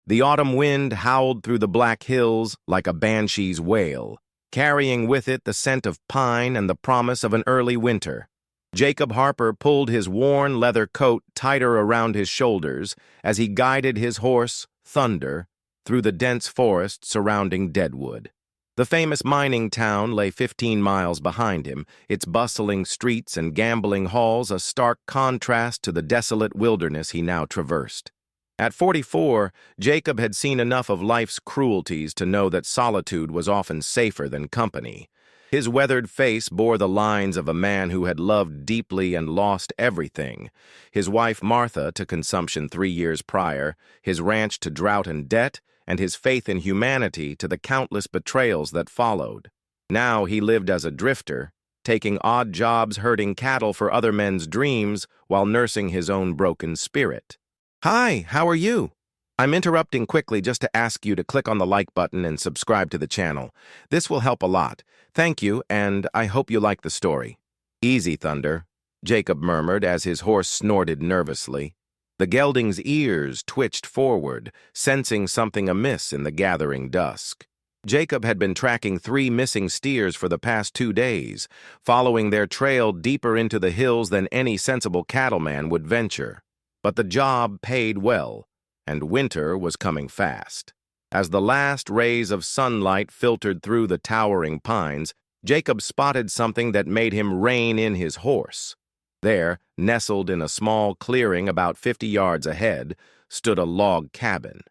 The autumn wind howled through the black hills like a banshee's wail, carrying with it the scent of pine and the promise of an early winter. Jacob Harper pulled his worn leather coat tighter around his shoulders as he guided his horse, Thunder, through the dense forest surrounding Deadwood. The famous mining town lay 15 miles behind him, its bustling streets and gambling halls a stark contrast to the desolate wilderness he now traversed. At 44, Jacob had seen enough of life's cruelties to know that solitude was often safer than company. His weathered face bore the lines of a man who had loved deeply and lost everything. His wife Martha to consumption 3 years prior, his ranch to drought and debt, and his faith in humanity to the countless betrayals that followed. Now he lived as a drifter, taking odd jobs herding cattle for other men's dreams while nursing his own broken spirit. Hi, how are you? I'm interrupting quickly just to ask you to click on the like button and subscribe to the channel. This will help a lot. Thank you, and I hope you like the story. Easy, Thunder, Jacob murmured as his horse snorted nervously. The gelding's ears twitched forward, sensing something amiss in the gathering dusk. Jacob had been tracking 3 missing steers for the past 2 days, following their trail deeper into the hills than any sensible cattleman would venture. But the job paid well, and winter was coming fast. As the last rays of sunlight filtered through the towering pines, Jacob spotted something that made him rein in his horse. There, nestled in a small clearing about 50 yards ahead, stood a log cabin.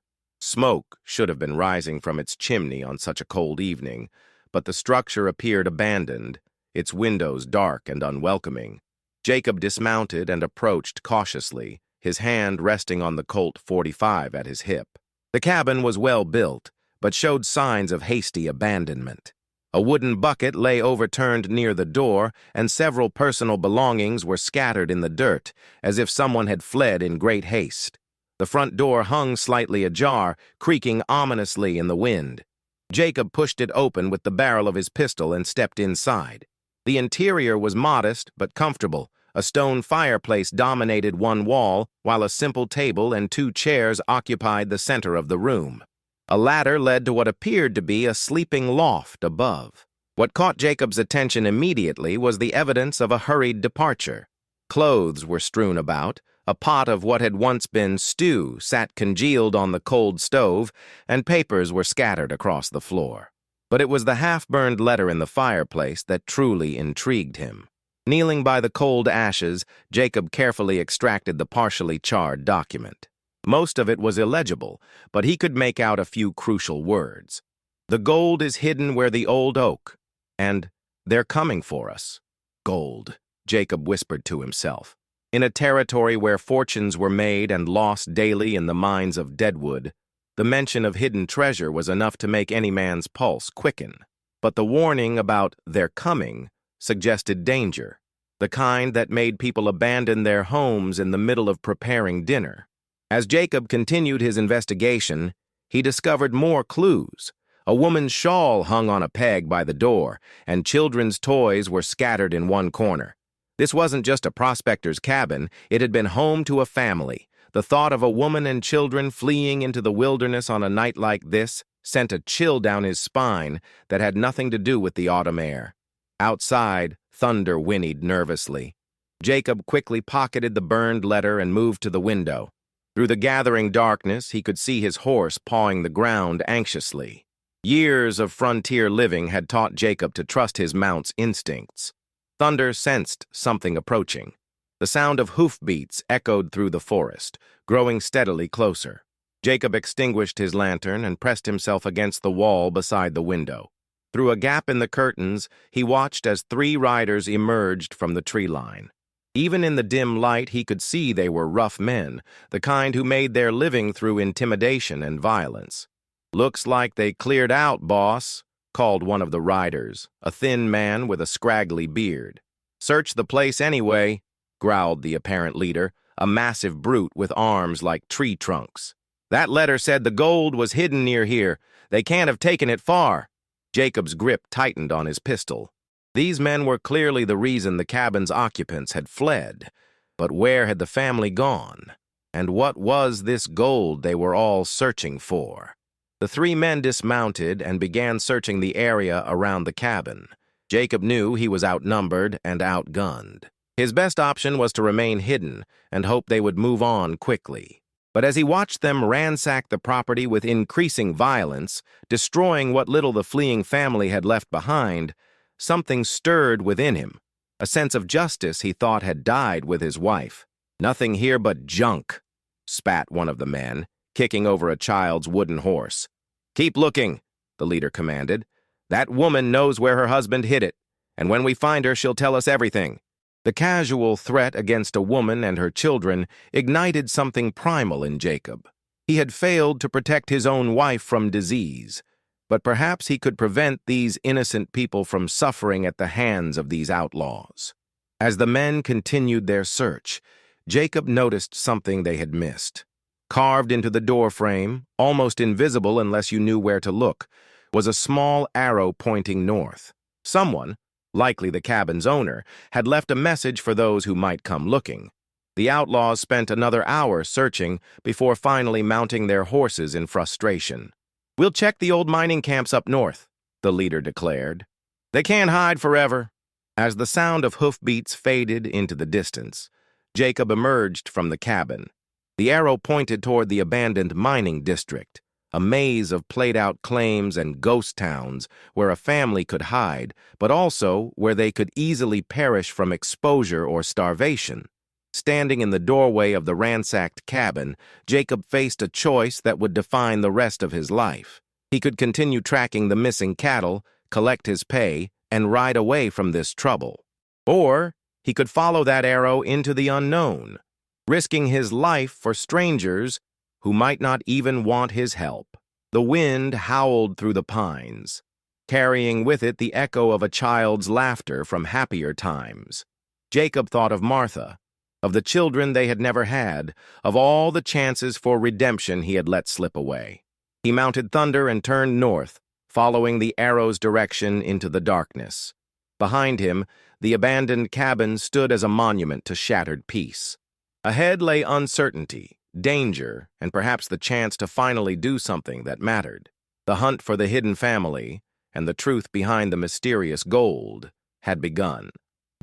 Smoke should have been rising from its chimney on such a cold evening, but the structure appeared abandoned, its windows dark and unwelcoming. Jacob dismounted and approached cautiously, his hand resting on the Colt .45 at his hip. The cabin was well built, but showed signs of hasty abandonment. A wooden bucket lay overturned near the door, and several personal belongings were scattered in the dirt, as if someone had fled in great haste. The front door hung slightly ajar, creaking ominously in the wind. Jacob pushed it open with the barrel of his pistol and stepped inside. The interior was modest but comfortable. A stone fireplace dominated one wall, while a simple table and 2 chairs occupied the center of the room. A ladder led to what appeared to be a sleeping loft above. What caught Jacob's attention immediately was the evidence of a hurried departure. Clothes were strewn about, a pot of what had once been stew sat congealed on the cold stove, and papers were scattered across the floor. But it was the half-burned letter in the fireplace that truly intrigued him. Kneeling by the cold ashes, Jacob carefully extracted the partially charred document. Most of it was illegible, but he could make out a few crucial words. "The gold is hidden where the old oak," and "they're coming for us." Gold, Jacob whispered to himself. In a territory where fortunes were made and lost daily in the mines of Deadwood, the mention of hidden treasure was enough to make any man's pulse quicken. But the warning about "they're coming" suggested danger, the kind that made people abandon their homes in the middle of preparing dinner. As Jacob continued his investigation, he discovered more clues. A woman's shawl hung on a peg by the door, and children's toys were scattered in one corner. This wasn't just a prospector's cabin, it had been home to a family. The thought of a woman and children fleeing into the wilderness on a night like this sent a chill down his spine that had nothing to do with the autumn air. Outside, Thunder whinnied nervously. Jacob quickly pocketed the burned letter and moved to the window. Through the gathering darkness, he could see his horse pawing the ground anxiously. Years of frontier living had taught Jacob to trust his mount's instincts. Thunder sensed something approaching. The sound of hoofbeats echoed through the forest, growing steadily closer. Jacob extinguished his lantern and pressed himself against the wall beside the window. Through a gap in the curtains, he watched as 3 riders emerged from the tree line. Even in the dim light, he could see they were rough men, the kind who made their living through intimidation and violence. "Looks like they cleared out, boss," called one of the riders, a thin man with a scraggly beard. "Search the place anyway," growled the apparent leader, a massive brute with arms like tree trunks. "That letter said the gold was hidden near here. They can't have taken it far." Jacob's grip tightened on his pistol. These men were clearly the reason the cabin's occupants had fled. But where had the family gone? And what was this gold they were all searching for? The three men dismounted and began searching the area around the cabin. Jacob knew he was outnumbered and outgunned. His best option was to remain hidden and hope they would move on quickly. But as he watched them ransack the property with increasing violence, destroying what little the fleeing family had left behind, something stirred within him, a sense of justice he thought had died with his wife. "Nothing here but junk," spat one of the men, kicking over a child's wooden horse. "Keep looking," the leader commanded. "That woman knows where her husband hid it, and when we find her, she'll tell us everything." The casual threat against a woman and her children ignited something primal in Jacob. He had failed to protect his own wife from disease, but perhaps he could prevent these innocent people from suffering at the hands of these outlaws. As the men continued their search, Jacob noticed something they had missed. Carved into the doorframe, almost invisible unless you knew where to look, was a small arrow pointing north. Someone, likely the cabin's owner, had left a message for those who might come looking. The outlaws spent another hour searching before finally mounting their horses in frustration. "We'll check the old mining camps up north," the leader declared. "They can't hide forever." As the sound of hoofbeats faded into the distance, Jacob emerged from the cabin. The arrow pointed toward the abandoned mining district, a maze of played-out claims and ghost towns where a family could hide, but also where they could easily perish from exposure or starvation. Standing in the doorway of the ransacked cabin, Jacob faced a choice that would define the rest of his life. He could continue tracking the missing cattle, collect his pay, and ride away from this trouble. Or he could follow that arrow into the unknown, risking his life for strangers who might not even want his help. The wind howled through the pines, carrying with it the echo of a child's laughter from happier times. Jacob thought of Martha, of the children they had never had, of all the chances for redemption he had let slip away. He mounted Thunder and turned north, following the arrow's direction into the darkness. Behind him, the abandoned cabin stood as a monument to shattered peace. Ahead lay uncertainty, danger, and perhaps the chance to finally do something that mattered. The hunt for the hidden family, and the truth behind the mysterious gold, had begun.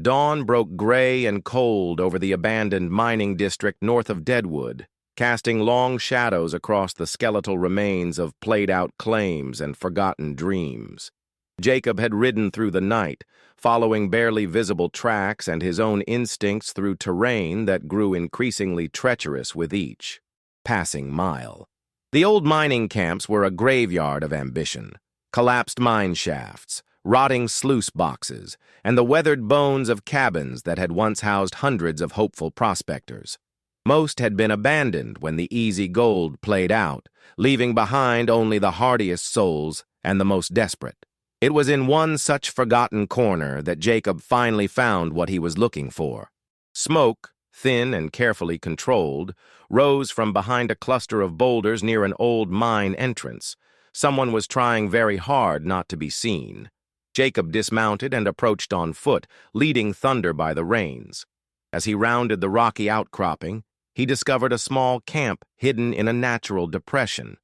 Dawn broke gray and cold over the abandoned mining district north of Deadwood, casting long shadows across the skeletal remains of played-out claims and forgotten dreams. Jacob had ridden through the night, following barely visible tracks and his own instincts through terrain that grew increasingly treacherous with each passing mile. The old mining camps were a graveyard of ambition. Collapsed mine shafts, rotting sluice boxes, and the weathered bones of cabins that had once housed hundreds of hopeful prospectors. Most had been abandoned when the easy gold played out, leaving behind only the hardiest souls and the most desperate. It was in one such forgotten corner that Jacob finally found what he was looking for. Smoke, thin and carefully controlled, rose from behind a cluster of boulders near an old mine entrance. Someone was trying very hard not to be seen. Jacob dismounted and approached on foot, leading Thunder by the reins. As he rounded the rocky outcropping, he discovered a small camp hidden in a natural depression.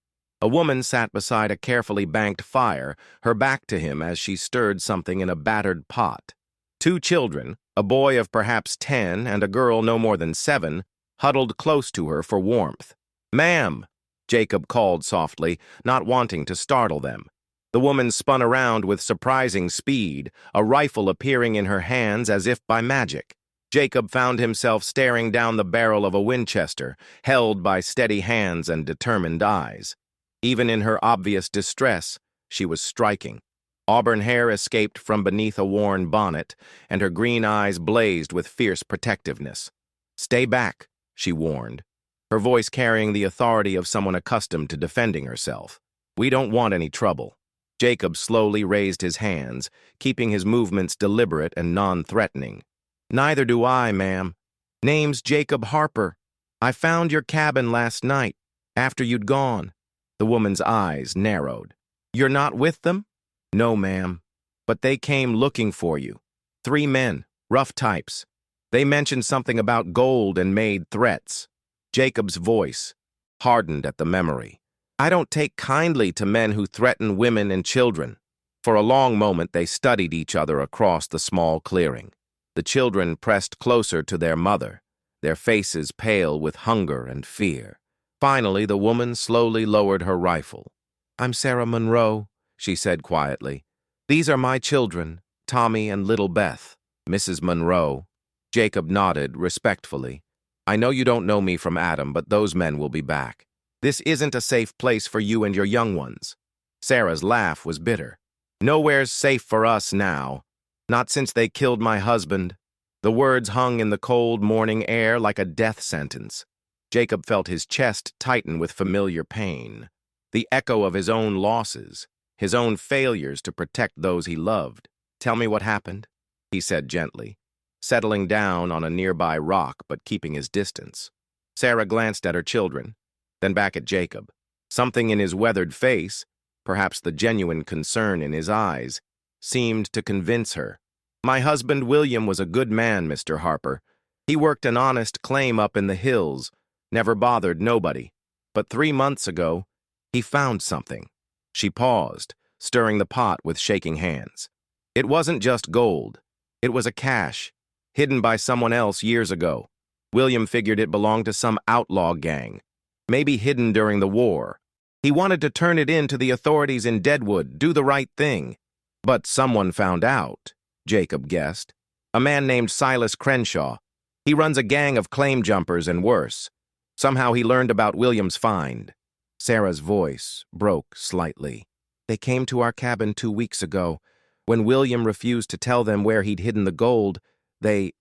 A woman sat beside a carefully banked fire, her back to him as she stirred something in a battered pot. Two children, a boy of perhaps 10 and a girl no more than 7, huddled close to her for warmth. "Ma'am," Jacob called softly, not wanting to startle them. The woman spun around with surprising speed, a rifle appearing in her hands as if by magic. Jacob found himself staring down the barrel of a Winchester, held by steady hands and determined eyes. Even in her obvious distress, she was striking. Auburn hair escaped from beneath a worn bonnet, and her green eyes blazed with fierce protectiveness. "Stay back," she warned, her voice carrying the authority of someone accustomed to defending herself. "We don't want any trouble." Jacob slowly raised his hands, keeping his movements deliberate and non-threatening. "Neither do I, ma'am. Name's Jacob Harper. I found your cabin last night, after you'd gone." The woman's eyes narrowed. "You're not with them?" "No, ma'am. But they came looking for you. 3 men, rough types. They mentioned something about gold and made threats." Jacob's voice hardened at the memory. I don't take kindly to men who threaten women and children. For a long moment they studied each other across the small clearing. The children pressed closer to their mother, their faces pale with hunger and fear. Finally, the woman slowly lowered her rifle. I'm Sarah Monroe, she said quietly. These are my children, Tommy and little Beth. Mrs. Monroe. Jacob nodded respectfully. I know you don't know me from Adam, but those men will be back. This isn't a safe place for you and your young ones. Sarah's laugh was bitter. Nowhere's safe for us now. Not since they killed my husband. The words hung in the cold morning air like a death sentence. Jacob felt his chest tighten with familiar pain. The echo of his own losses, his own failures to protect those he loved. Tell me what happened, he said gently, settling down on a nearby rock but keeping his distance. Sarah glanced at her children, then back at Jacob. Something in his weathered face, perhaps the genuine concern in his eyes, seemed to convince her. My husband William was a good man, Mr. Harper. He worked an honest claim up in the hills, never bothered nobody. But 3 months ago, he found something. She paused, stirring the pot with shaking hands. It wasn't just gold. It was a cache, hidden by someone else years ago. William figured it belonged to some outlaw gang, maybe hidden during the war. He wanted to turn it in to the authorities in Deadwood, do the right thing. But someone found out, Jacob guessed. A man named Silas Crenshaw. He runs a gang of claim jumpers and worse. Somehow he learned about William's find. Sarah's voice broke slightly. They came to our cabin 2 weeks ago. When William refused to tell them where he'd hidden the gold, they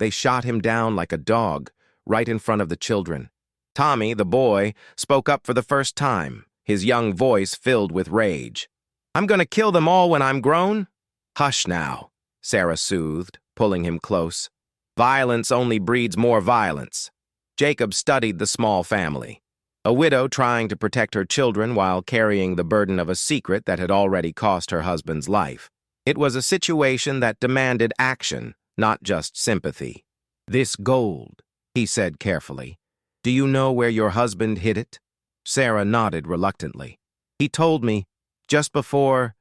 shot him down like a dog, right in front of the children. Tommy, the boy, spoke up for the first time, his young voice filled with rage. I'm gonna kill them all when I'm grown? Hush now, Sarah soothed, pulling him close. Violence only breeds more violence. Jacob studied the small family. A widow trying to protect her children while carrying the burden of a secret that had already cost her husband's life. It was a situation that demanded action, not just sympathy. This gold, he said carefully. Do you know where your husband hid it? Sarah nodded reluctantly. He told me, just before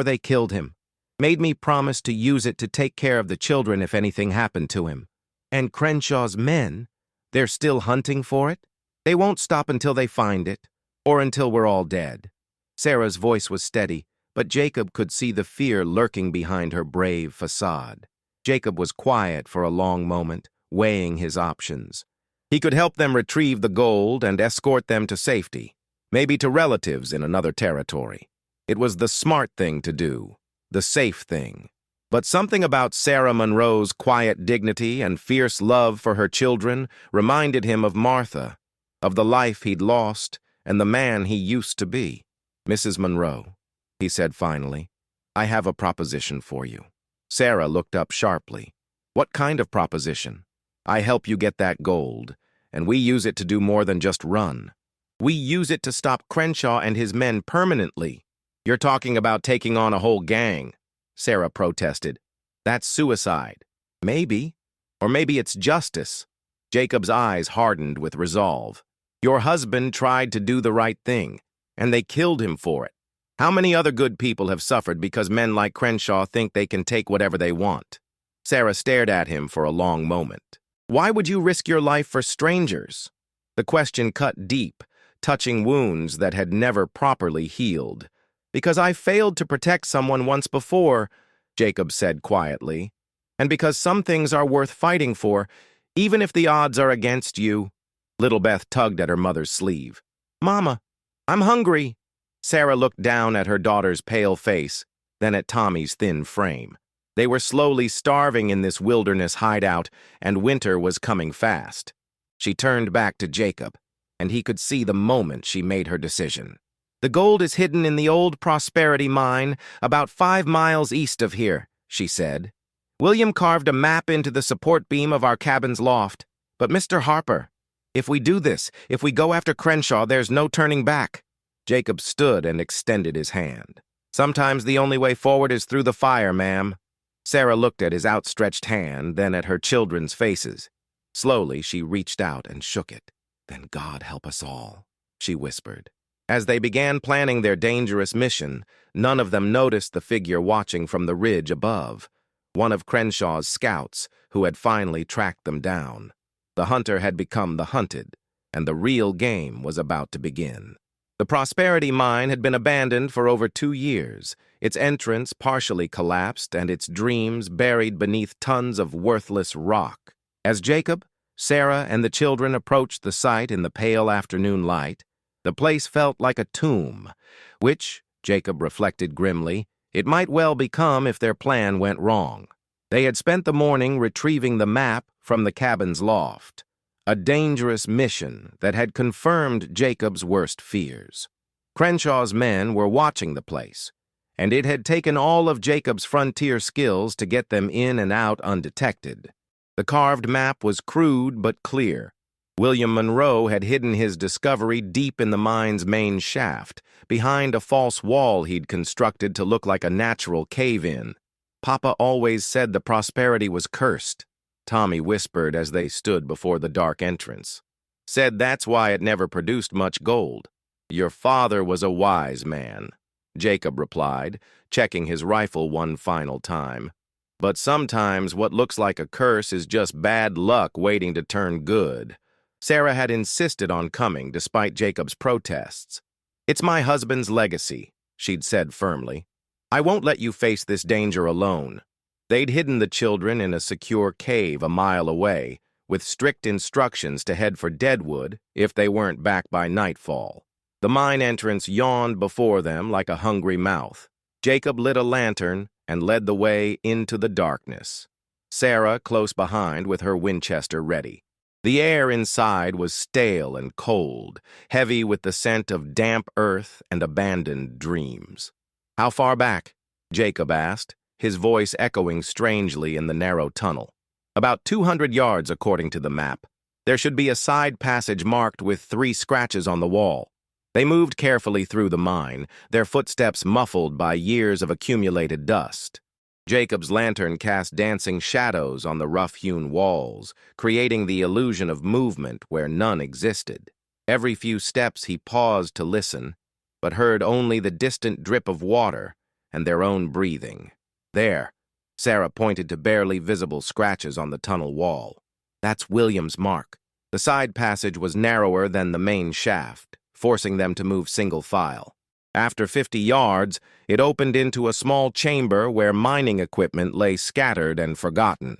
they killed him. Made me promise to use it to take care of the children if anything happened to him. And Crenshaw's men, they're still hunting for it? They won't stop until they find it, or until we're all dead. Sarah's voice was steady, but Jacob could see the fear lurking behind her brave facade. Jacob was quiet for a long moment, weighing his options. He could help them retrieve the gold and escort them to safety, maybe to relatives in another territory. It was the smart thing to do, the safe thing. But something about Sarah Monroe's quiet dignity and fierce love for her children reminded him of Martha, of the life he'd lost and the man he used to be. Mrs. Monroe, he said finally, I have a proposition for you. Sarah looked up sharply. What kind of proposition? I help you get that gold, and we use it to do more than just run. We use it to stop Crenshaw and his men permanently. You're talking about taking on a whole gang, Sarah protested. That's suicide. Maybe. Or maybe it's justice. Jacob's eyes hardened with resolve. Your husband tried to do the right thing, and they killed him for it. How many other good people have suffered because men like Crenshaw think they can take whatever they want? Sarah stared at him for a long moment. Why would you risk your life for strangers? The question cut deep, touching wounds that had never properly healed. Because I failed to protect someone once before, Jacob said quietly, and because some things are worth fighting for, even if the odds are against you. Little Beth tugged at her mother's sleeve. Mama, I'm hungry. Sarah looked down at her daughter's pale face, then at Tommy's thin frame. They were slowly starving in this wilderness hideout, and winter was coming fast. She turned back to Jacob, and he could see the moment she made her decision. The gold is hidden in the old Prosperity mine, about 5 miles east of here, she said. William carved a map into the support beam of our cabin's loft. But Mr. Harper, if we do this, if we go after Crenshaw, there's no turning back. Jacob stood and extended his hand. Sometimes the only way forward is through the fire, ma'am. Sarah looked at his outstretched hand, then at her children's faces. Slowly, she reached out and shook it. "Then God help us all," she whispered. As they began planning their dangerous mission, none of them noticed the figure watching from the ridge above, one of Crenshaw's scouts who had finally tracked them down. The hunter had become the hunted, and the real game was about to begin. The Prosperity Mine had been abandoned for over 2 years, its entrance partially collapsed and its dreams buried beneath tons of worthless rock. As Jacob, Sarah, and the children approached the site in the pale afternoon light, the place felt like a tomb, which, Jacob reflected grimly, it might well become if their plan went wrong. They had spent the morning retrieving the map from the cabin's loft, a dangerous mission that had confirmed Jacob's worst fears. Crenshaw's men were watching the place, and it had taken all of Jacob's frontier skills to get them in and out undetected. The carved map was crude but clear. William Monroe had hidden his discovery deep in the mine's main shaft, behind a false wall he'd constructed to look like a natural cave-in. "Papa always said the Prosperity was cursed," Tommy whispered as they stood before the dark entrance. "Said that's why it never produced much gold." "Your father was a wise man," Jacob replied, checking his rifle one final time. "But sometimes what looks like a curse is just bad luck waiting to turn good." Sarah had insisted on coming despite Jacob's protests. "It's my husband's legacy," she'd said firmly. "I won't let you face this danger alone." They'd hidden the children in a secure cave a mile away, with strict instructions to head for Deadwood if they weren't back by nightfall. The mine entrance yawned before them like a hungry mouth. Jacob lit a lantern and led the way into the darkness, Sarah close behind with her Winchester ready. The air inside was stale and cold, heavy with the scent of damp earth and abandoned dreams. "How far back?" Jacob asked, his voice echoing strangely in the narrow tunnel. "About 200 yards, according to the map. There should be a side passage marked with 3 scratches on the wall." They moved carefully through the mine, their footsteps muffled by years of accumulated dust. Jacob's lantern cast dancing shadows on the rough-hewn walls, creating the illusion of movement where none existed. Every few steps he paused to listen, but heard only the distant drip of water and their own breathing. "There," Sarah pointed to barely visible scratches on the tunnel wall. "That's William's mark." The side passage was narrower than the main shaft, forcing them to move single file. After 50 yards, it opened into a small chamber where mining equipment lay scattered and forgotten.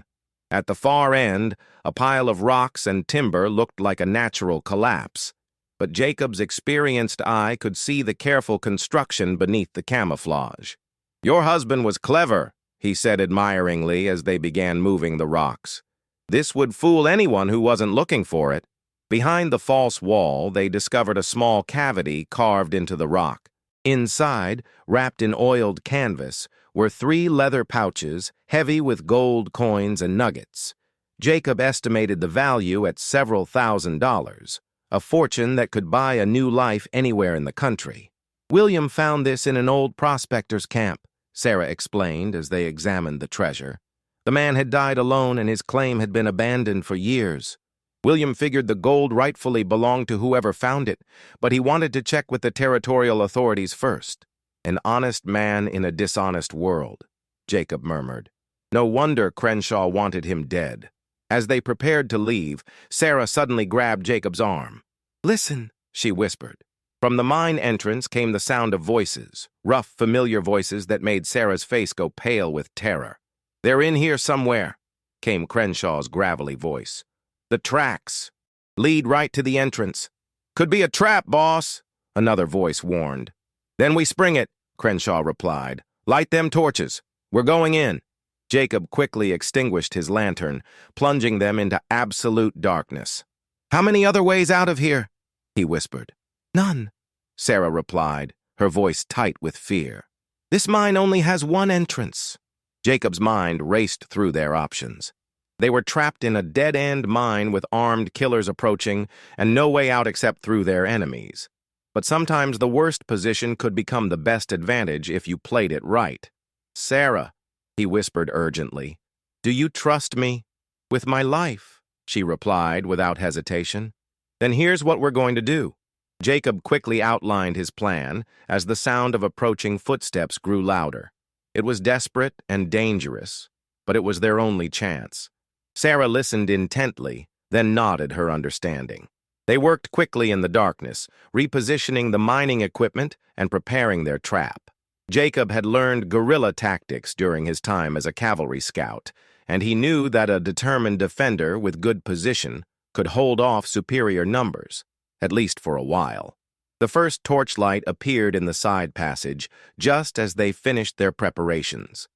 At the far end, a pile of rocks and timber looked like a natural collapse, but Jacob's experienced eye could see the careful construction beneath the camouflage. "Your husband was clever," he said admiringly as they began moving the rocks. "This would fool anyone who wasn't looking for it." Behind the false wall, they discovered a small cavity carved into the rock. Inside, wrapped in oiled canvas, were 3 leather pouches, heavy with gold coins and nuggets. Jacob estimated the value at several $1,000s, a fortune that could buy a new life anywhere in the country. "William found this in an old prospector's camp," Sarah explained as they examined the treasure. "The man had died alone and his claim had been abandoned for years. William figured the gold rightfully belonged to whoever found it, but he wanted to check with the territorial authorities first. An honest man in a dishonest world," Jacob murmured. "No wonder Crenshaw wanted him dead." As they prepared to leave, Sarah suddenly grabbed Jacob's arm. "Listen," she whispered. From the mine entrance came the sound of voices, rough, familiar voices that made Sarah's face go pale with terror. "They're in here somewhere," came Crenshaw's gravelly voice. "The tracks lead right to the entrance." "Could be a trap, boss," another voice warned. "Then we spring it," Crenshaw replied. "Light them torches. We're going in." Jacob quickly extinguished his lantern, plunging them into absolute darkness. "How many other ways out of here?" he whispered. "None," Sarah replied, her voice tight with fear. "This mine only has one entrance." Jacob's mind raced through their options. They were trapped in a dead-end mine with armed killers approaching, and no way out except through their enemies. But sometimes the worst position could become the best advantage if you played it right. "Sarah," he whispered urgently, "do you trust me with my life?" she replied without hesitation. Then here's what we're going to do. Jacob quickly outlined his plan as the sound of approaching footsteps grew louder. It was desperate and dangerous, but it was their only chance. Sarah listened intently, then nodded her understanding. They worked quickly in the darkness, repositioning the mining equipment and preparing their trap. Jacob had learned guerrilla tactics during his time as a cavalry scout, and he knew that a determined defender with good position could hold off superior numbers, at least for a while. The first torchlight appeared in the side passage just as they finished their preparations.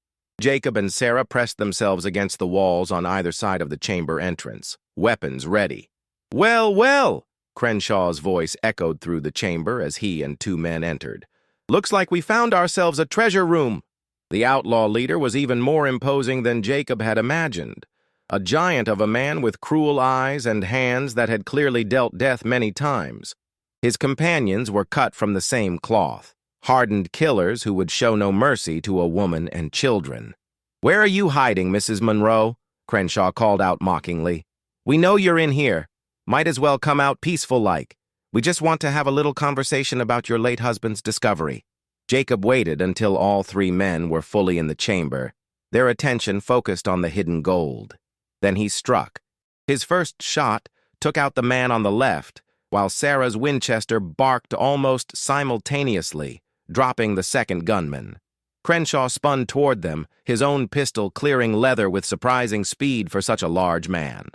Jacob and Sarah pressed themselves against the walls on either side of the chamber entrance, weapons ready. "Well, well!" Crenshaw's voice echoed through the chamber as he and two men entered. "Looks like we found ourselves a treasure room." The outlaw leader was even more imposing than Jacob had imagined. A giant of a man with cruel eyes and hands that had clearly dealt death many times. His companions were cut from the same cloth, hardened killers who would show no mercy to a woman and children. "Where are you hiding, Mrs. Monroe?" Crenshaw called out mockingly. "We know you're in here. Might as well come out peaceful-like. We just want to have a little conversation about your late husband's discovery." Jacob waited until all three men were fully in the chamber, their attention focused on the hidden gold. Then he struck. His first shot took out the man on the left, while Sarah's Winchester barked almost simultaneously, dropping the second gunman. Crenshaw spun toward them, his own pistol clearing leather with surprising speed for such a large man.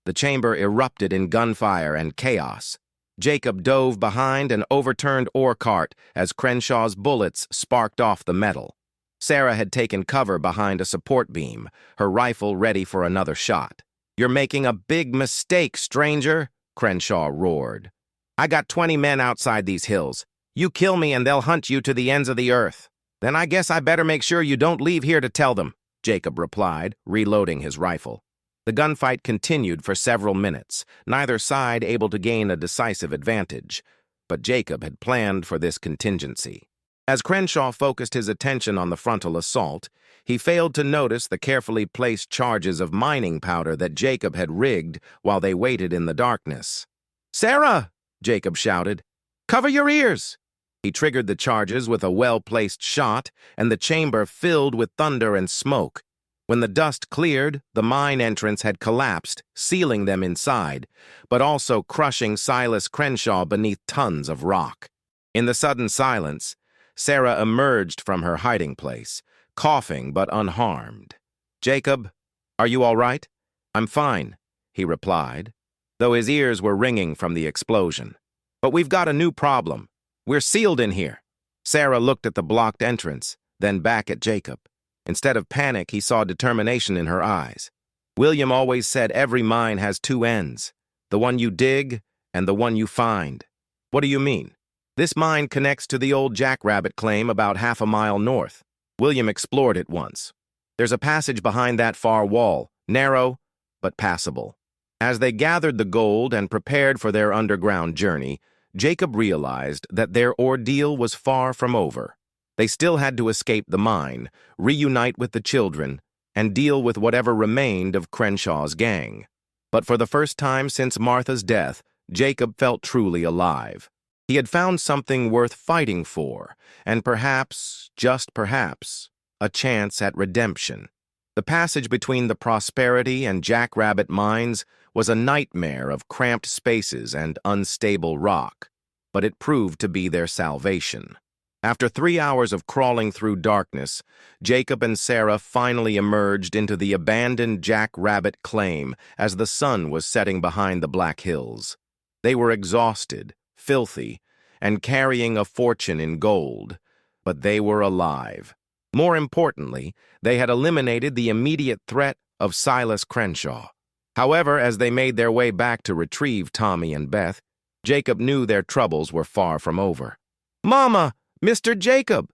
The chamber erupted in gunfire and chaos. Jacob dove behind an overturned ore cart as Crenshaw's bullets sparked off the metal. Sarah had taken cover behind a support beam, her rifle ready for another shot. "You're making a big mistake, stranger," Crenshaw roared. "I got 20 men outside these hills. You kill me and they'll hunt you to the ends of the earth." "Then I guess I better make sure you don't leave here to tell them," Jacob replied, reloading his rifle. The gunfight continued for several minutes, neither side able to gain a decisive advantage. But Jacob had planned for this contingency. As Crenshaw focused his attention on the frontal assault, he failed to notice the carefully placed charges of mining powder that Jacob had rigged while they waited in the darkness. "Sarah!" Jacob shouted. "Cover your ears!" He triggered the charges with a well-placed shot, and the chamber filled with thunder and smoke. When the dust cleared, the mine entrance had collapsed, sealing them inside, but also crushing Silas Crenshaw beneath tons of rock. In the sudden silence, Sarah emerged from her hiding place, coughing but unharmed. "Jacob, are you all right?" "I'm fine," he replied, though his ears were ringing from the explosion. "But we've got a new problem. We're sealed in here." Sarah looked at the blocked entrance, then back at Jacob. Instead of panic, he saw determination in her eyes. "William always said every mine has two ends, the one you dig and the one you find." "What do you mean?" "This mine connects to the old jackrabbit claim about half a mile north. William explored it once. There's a passage behind that far wall, narrow but passable." As they gathered the gold and prepared for their underground journey, Jacob realized that their ordeal was far from over. They still had to escape the mine, reunite with the children, and deal with whatever remained of Crenshaw's gang. But for the first time since Martha's death, Jacob felt truly alive. He had found something worth fighting for, and perhaps, just perhaps, a chance at redemption. The passage between the Prosperity and Jackrabbit mines was a nightmare of cramped spaces and unstable rock, but it proved to be their salvation. After 3 hours of crawling through darkness, Jacob and Sarah finally emerged into the abandoned jackrabbit claim as the sun was setting behind the Black Hills. They were exhausted, filthy, and carrying a fortune in gold, but they were alive. More importantly, they had eliminated the immediate threat of Silas Crenshaw. However, as they made their way back to retrieve Tommy and Beth, Jacob knew their troubles were far from over. "Mama! Mr. Jacob!"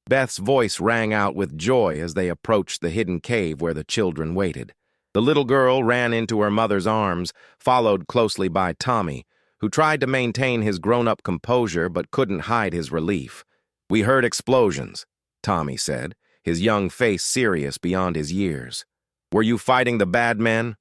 Beth's voice rang out with joy as they approached the hidden cave where the children waited. The little girl ran into her mother's arms, followed closely by Tommy, who tried to maintain his grown-up composure but couldn't hide his relief. "We heard explosions," Tommy said, his young face serious beyond his years. "Were you fighting the bad men?"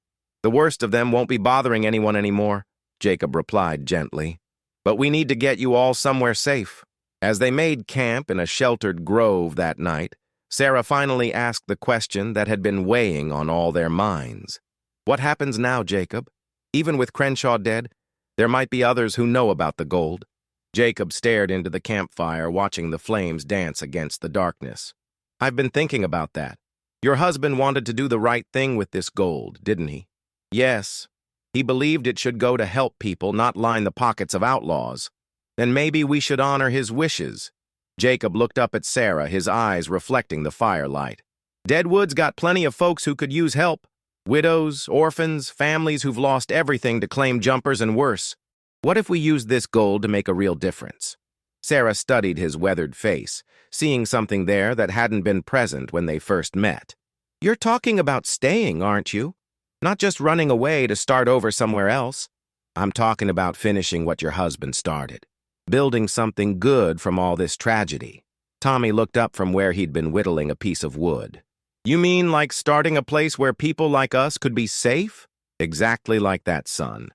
The worst of them won't be bothering anyone anymore, Jacob replied gently. But we need to get you all somewhere safe. As they made camp in a sheltered grove that night, Sarah finally asked the question that had been weighing on all their minds. What happens now, Jacob? Even with Crenshaw dead, there might be others who know about the gold. Jacob stared into the campfire, watching the flames dance against the darkness. I've been thinking about that. Your husband wanted to do the right thing with this gold, didn't he? Yes. He believed it should go to help people, not line the pockets of outlaws. Then maybe we should honor his wishes. Jacob looked up at Sarah, his eyes reflecting the firelight. Deadwood's got plenty of folks who could use help. Widows, orphans, families who've lost everything to claim jumpers and worse. What if we used this gold to make a real difference? Sarah studied his weathered face, seeing something there that hadn't been present when they first met. You're talking about staying, aren't you? Not just running away to start over somewhere else. I'm talking about finishing what your husband started. Building something good from all this tragedy. Tommy looked up from where he'd been whittling a piece of wood. You mean like starting a place where people like us could be safe? Exactly like that, son.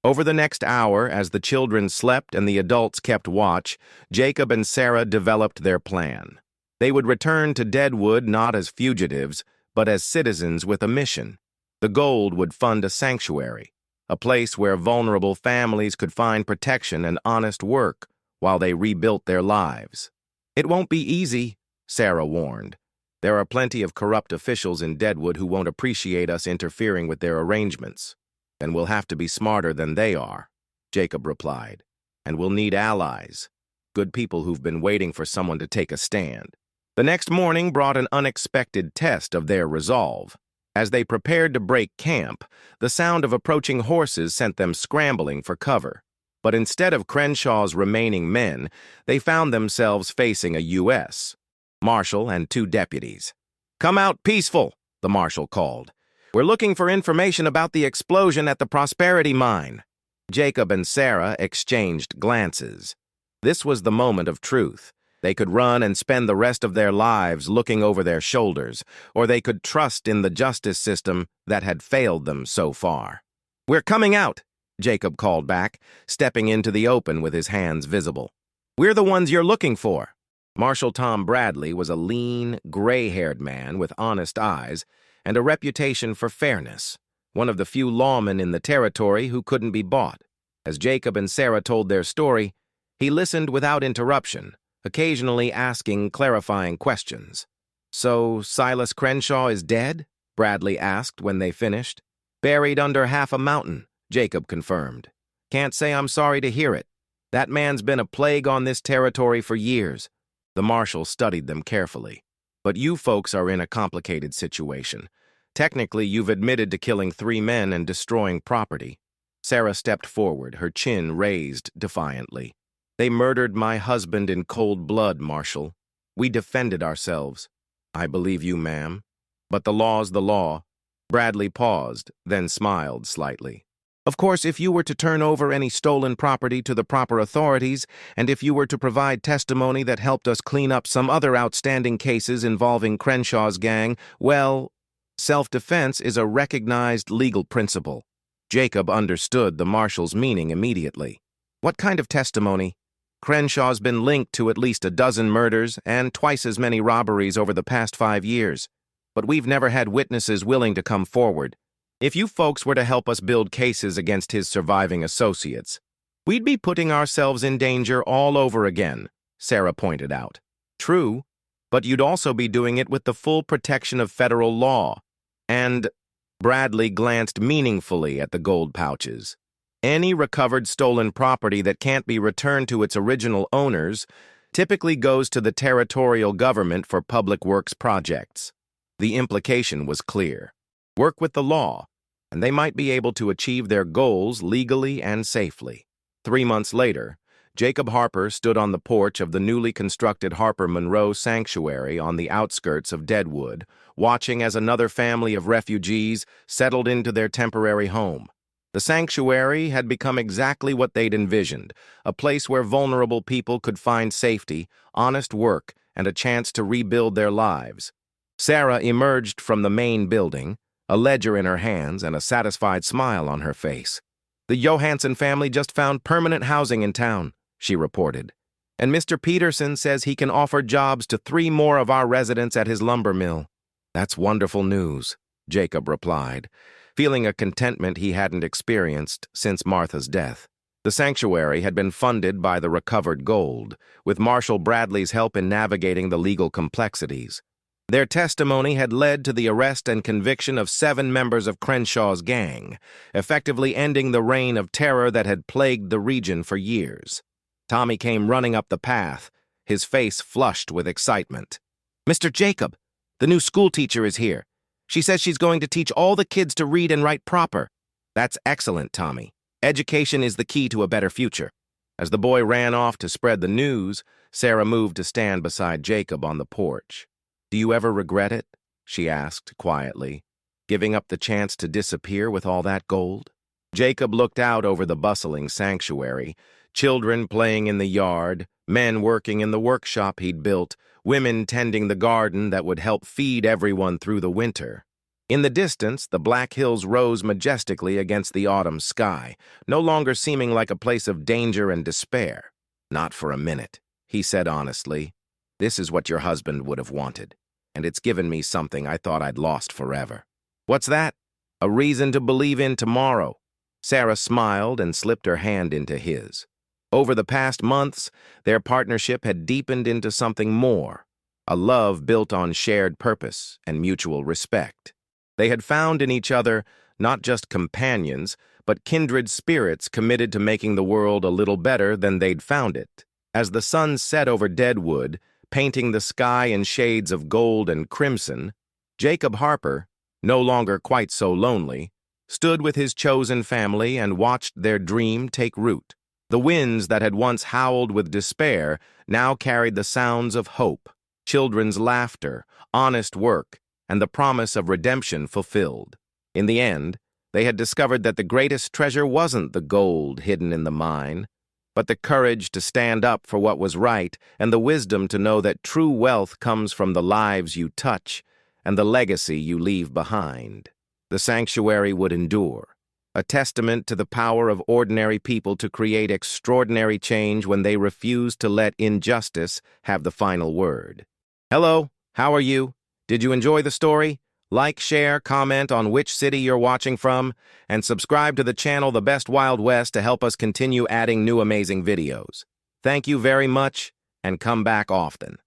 Over the next hour, as the children slept and the adults kept watch, Jacob and Sarah developed their plan. They would return to Deadwood not as fugitives, but as citizens with a mission. The gold would fund a sanctuary, a place where vulnerable families could find protection and honest work while they rebuilt their lives. It won't be easy, Sarah warned. There are plenty of corrupt officials in Deadwood who won't appreciate us interfering with their arrangements. Then we'll have to be smarter than they are, Jacob replied. And we'll need allies, good people who've been waiting for someone to take a stand. The next morning brought an unexpected test of their resolve. As they prepared to break camp, the sound of approaching horses sent them scrambling for cover. But instead of Crenshaw's remaining men, they found themselves facing a U.S. marshal and 2 deputies. Come out peaceful, the marshal called. We're looking for information about the explosion at the Prosperity Mine. Jacob and Sarah exchanged glances. This was the moment of truth. They could run and spend the rest of their lives looking over their shoulders, or they could trust in the justice system that had failed them so far. We're coming out, Jacob called back, stepping into the open with his hands visible. We're the ones you're looking for. Marshal Tom Bradley was a lean, gray-haired man with honest eyes and a reputation for fairness, one of the few lawmen in the territory who couldn't be bought. As Jacob and Sarah told their story, he listened without interruption, occasionally asking clarifying questions. So Silas Crenshaw is dead? Bradley asked when they finished. Buried under half a mountain, Jacob confirmed. Can't say I'm sorry to hear it. That man's been a plague on this territory for years. The marshal studied them carefully. But you folks are in a complicated situation. Technically, you've admitted to killing 3 men and destroying property. Sarah stepped forward, her chin raised defiantly. They murdered my husband in cold blood, Marshal. We defended ourselves. I believe you, ma'am. But the law's the law. Bradley paused, then smiled slightly. Of course, if you were to turn over any stolen property to the proper authorities, and if you were to provide testimony that helped us clean up some other outstanding cases involving Crenshaw's gang, well, self-defense is a recognized legal principle. Jacob understood the marshal's meaning immediately. What kind of testimony? Crenshaw's been linked to at least a dozen murders and twice as many robberies over the past 5 years. But we've never had witnesses willing to come forward. If you folks were to help us build cases against his surviving associates, we'd be putting ourselves in danger all over again, Sarah pointed out. True, but you'd also be doing it with the full protection of federal law. And Bradley glanced meaningfully at the gold pouches. Any recovered stolen property that can't be returned to its original owners typically goes to the territorial government for public works projects. The implication was clear. Work with the law, and they might be able to achieve their goals legally and safely. 3 months later, Jacob Harper stood on the porch of the newly constructed Harper Monroe Sanctuary on the outskirts of Deadwood, watching as another family of refugees settled into their temporary home. The sanctuary had become exactly what they'd envisioned, a place where vulnerable people could find safety, honest work, and a chance to rebuild their lives. Sarah emerged from the main building, a ledger in her hands and a satisfied smile on her face. "The Johansson family just found permanent housing in town," she reported. "And Mr. Peterson says he can offer jobs to 3 more of our residents at his lumber mill." "That's wonderful news," Jacob replied, feeling a contentment he hadn't experienced since Martha's death. The sanctuary had been funded by the recovered gold, with Marshal Bradley's help in navigating the legal complexities. Their testimony had led to the arrest and conviction of 7 members of Crenshaw's gang, effectively ending the reign of terror that had plagued the region for years. Tommy came running up the path, his face flushed with excitement. "Mr. Jacob, the new schoolteacher is here. She says she's going to teach all the kids to read and write proper." "That's excellent, Tommy. Education is the key to a better future." As the boy ran off to spread the news, Sarah moved to stand beside Jacob on the porch. "Do you ever regret it?" she asked quietly, "giving up the chance to disappear with all that gold?" Jacob looked out over the bustling sanctuary, children playing in the yard, men working in the workshop he'd built, women tending the garden that would help feed everyone through the winter. In the distance, the Black Hills rose majestically against the autumn sky, no longer seeming like a place of danger and despair. "Not for a minute," he said honestly. "This is what your husband would have wanted, and it's given me something I thought I'd lost forever." "What's that?" "A reason to believe in tomorrow." Sarah smiled and slipped her hand into his. Over the past months, their partnership had deepened into something more, a love built on shared purpose and mutual respect. They had found in each other not just companions, but kindred spirits committed to making the world a little better than they'd found it. As the sun set over Deadwood, painting the sky in shades of gold and crimson, Jacob Harper, no longer quite so lonely, stood with his chosen family and watched their dream take root. The winds that had once howled with despair now carried the sounds of hope, children's laughter, honest work, and the promise of redemption fulfilled. In the end, they had discovered that the greatest treasure wasn't the gold hidden in the mine, but the courage to stand up for what was right and the wisdom to know that true wealth comes from the lives you touch and the legacy you leave behind. The sanctuary would endure, a testament to the power of ordinary people to create extraordinary change when they refuse to let injustice have the final word. Hello, how are you? Did you enjoy the story? Like, share, comment on which city you're watching from, and subscribe to the channel The Best Wild West to help us continue adding new amazing videos. Thank you very much, and come back often.